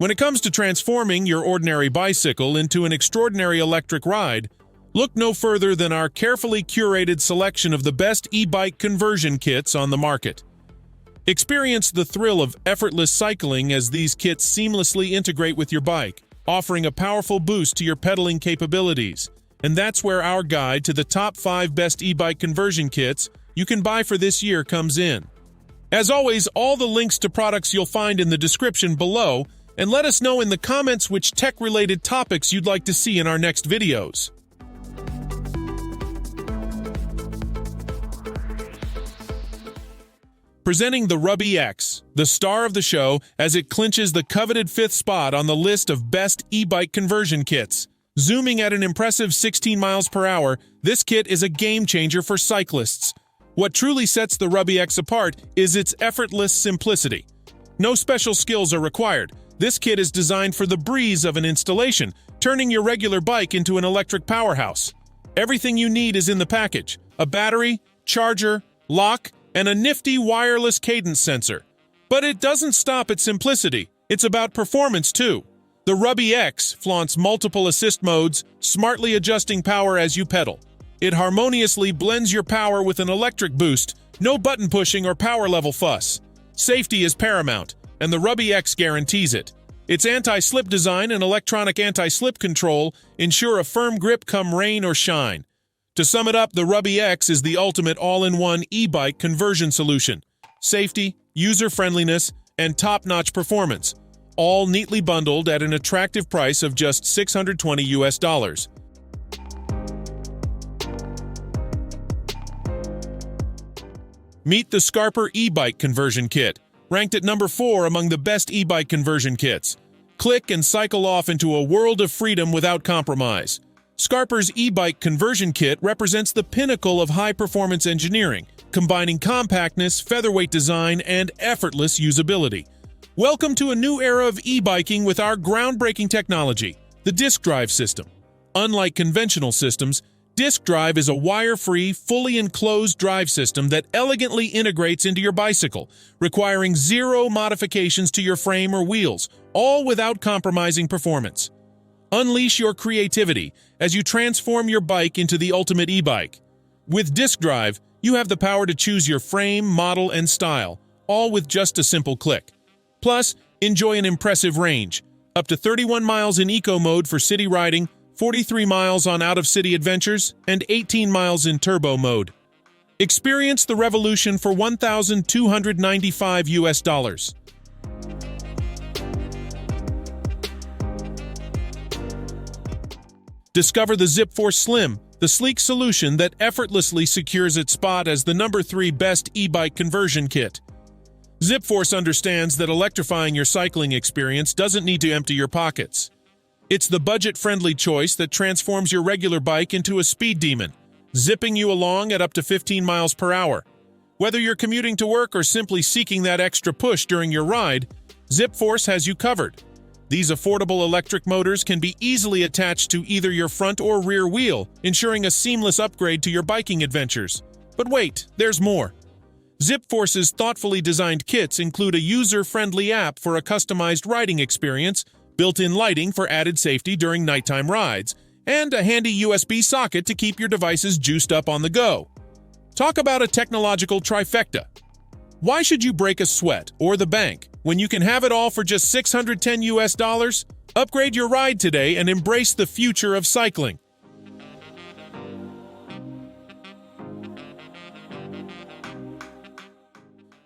When it comes to transforming your ordinary bicycle into an extraordinary electric ride, look no further than our carefully curated selection of the best e-bike conversion kits on the market. Experience the thrill of effortless cycling as these kits seamlessly integrate with your bike, offering a powerful boost to your pedaling capabilities. And that's where our guide to the top 5 best e-bike conversion kits you can buy for this year comes in. As always, all the links to products you'll find in the description below, and let us know in the comments which tech-related topics you'd like to see in our next videos. Presenting the Rubbee X, the star of the show, as it clinches the coveted 5th spot on the list of best e-bike conversion kits. Zooming at an impressive 16 miles per hour, this kit is a game-changer for cyclists. What truly sets the Rubbee X apart is its effortless simplicity. No special skills are required. This kit is designed for the breeze of an installation, turning your regular bike into an electric powerhouse. Everything you need is in the package: a battery, charger, lock, and a nifty wireless cadence sensor. But it doesn't stop at simplicity. It's about performance too. The Rubbee X flaunts multiple assist modes, smartly adjusting power as you pedal. It harmoniously blends your power with an electric boost, no button pushing or power level fuss. Safety is paramount, and the Rubbee X guarantees it. Its anti-slip design and electronic anti-slip control ensure a firm grip come rain or shine. To sum it up, the Rubbee X is the ultimate all-in-one e-bike conversion solution. Safety, user-friendliness, and top-notch performance, all neatly bundled at an attractive price of just $620. Meet the Skarper e-bike conversion kit, ranked at number 4 among the best e-bike conversion kits. Click and cycle off into a world of freedom without compromise. Skarper's e-bike conversion kit represents the pinnacle of high-performance engineering, combining compactness, featherweight design, and effortless usability. Welcome to a new era of e-biking with our groundbreaking technology, the disk drive system. Unlike conventional systems, disk drive is a wire-free, fully enclosed drive system that elegantly integrates into your bicycle, requiring zero modifications to your frame or wheels, all without compromising performance. Unleash your creativity as you transform your bike into the ultimate e-bike. With disk drive, you have the power to choose your frame, model, and style, all with just a simple click. Plus, enjoy an impressive range, up to 31 miles in eco mode for city riding, 43 miles on out-of-city adventures, and 18 miles in turbo mode. Experience the revolution for $1,295. Discover the Zipforce Slim, the sleek solution that effortlessly secures its spot as the number 3 best e-bike conversion kit. Zipforce understands that electrifying your cycling experience doesn't need to empty your pockets. It's the budget-friendly choice that transforms your regular bike into a speed demon, zipping you along at up to 15 miles per hour. Whether you're commuting to work or simply seeking that extra push during your ride, Zipforce has you covered. These affordable electric motors can be easily attached to either your front or rear wheel, ensuring a seamless upgrade to your biking adventures. But wait, there's more. Zipforce's thoughtfully designed kits include a user-friendly app for a customized riding experience, built-in lighting for added safety during nighttime rides, and a handy USB socket to keep your devices juiced up on the go. Talk about a technological trifecta. Why should you break a sweat or the bank when you can have it all for just $610? Upgrade your ride today and embrace the future of cycling.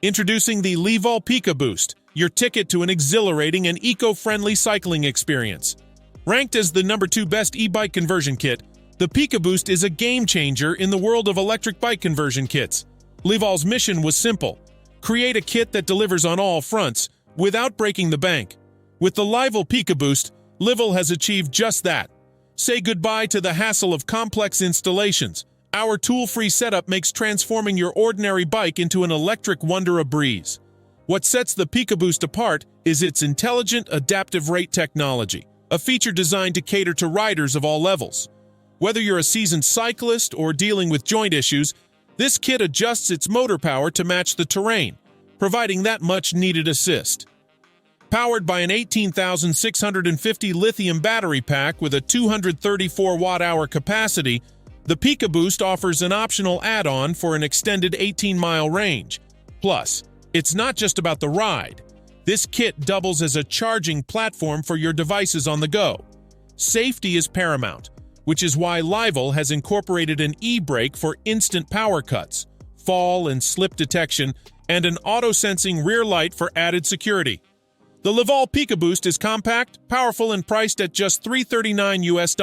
Introducing the Livall PikaBoost, your ticket to an exhilarating and eco-friendly cycling experience. Ranked as the number 2 best e-bike conversion kit, the PikaBoost is a game-changer in the world of electric bike conversion kits. Livall's mission was simple: create a kit that delivers on all fronts without breaking the bank. With the Livall PikaBoost, Livall has achieved just that. Say goodbye to the hassle of complex installations. Our tool-free setup makes transforming your ordinary bike into an electric wonder a breeze. What sets the PikaBoost apart is its intelligent adaptive rate technology, a feature designed to cater to riders of all levels. Whether you're a seasoned cyclist or dealing with joint issues, this kit adjusts its motor power to match the terrain, providing that much-needed assist. Powered by an 18,650 lithium battery pack with a 234 watt-hour capacity, the PikaBoost offers an optional add-on for an extended 18-mile range. Plus, it's not just about the ride. This kit doubles as a charging platform for your devices on the go. Safety is paramount, which is why Livall has incorporated an e-brake for instant power cuts, fall and slip detection, and an auto-sensing rear light for added security. The Livall PikaBoost is compact, powerful, and priced at just $339 US.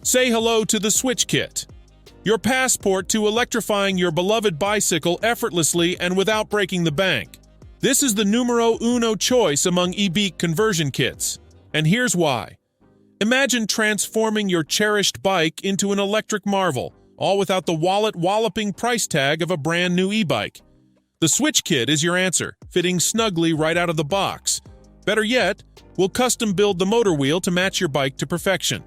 Say hello to the Swytch Kit, your passport to electrifying your beloved bicycle effortlessly and without breaking the bank. This is the numero uno choice among Ebike conversion kits, and here's why. Imagine transforming your cherished bike into an electric marvel, all without the wallet-walloping price tag of a brand new e-bike. The Swytch Kit is your answer, fitting snugly right out of the box. Better yet, we'll custom build the motor wheel to match your bike to perfection.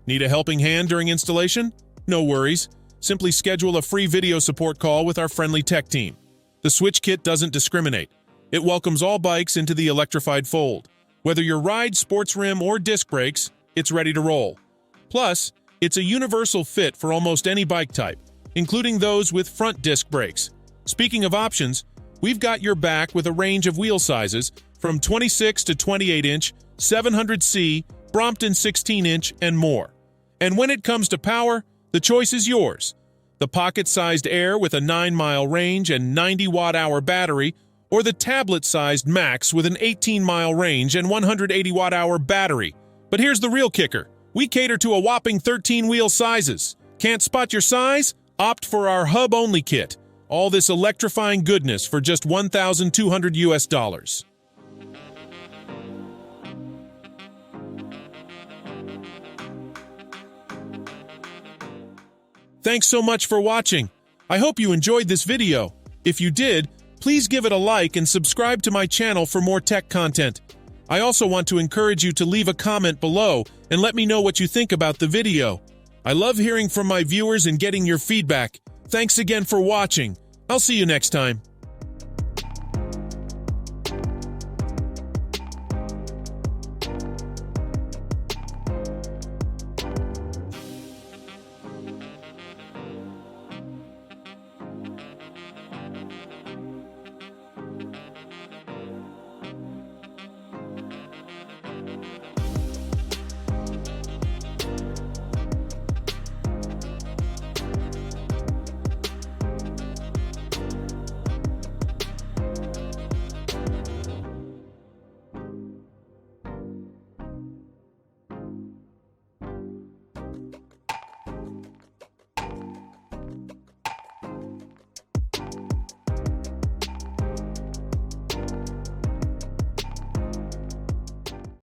Need a helping hand during installation? No worries. Simply schedule a free video support call with our friendly tech team. The Swytch Kit doesn't discriminate. It welcomes all bikes into the electrified fold. Whether your ride, sports rim, or disc brakes, it's ready to roll. Plus, it's a universal fit for almost any bike type, including those with front disc brakes. Speaking of options, we've got your back with a range of wheel sizes from 26 to 28-inch, 700C, Brompton 16-inch, and more. And when it comes to power, the choice is yours. The pocket-sized Air with a 9-mile range and 90 watt-hour battery, or the tablet-sized Max with an 18-mile range and 180 watt-hour battery. But here's the real kicker. We cater to a whopping 13 wheel sizes. Can't spot your size? Opt for our hub-only kit. All this electrifying goodness for just $1,200 US. Thanks so much for watching. I hope you enjoyed this video. If you did, please give it a like and subscribe to my channel for more tech content. I also want to encourage you to leave a comment below and let me know what you think about the video. I love hearing from my viewers and getting your feedback. Thanks again for watching. I'll see you next time.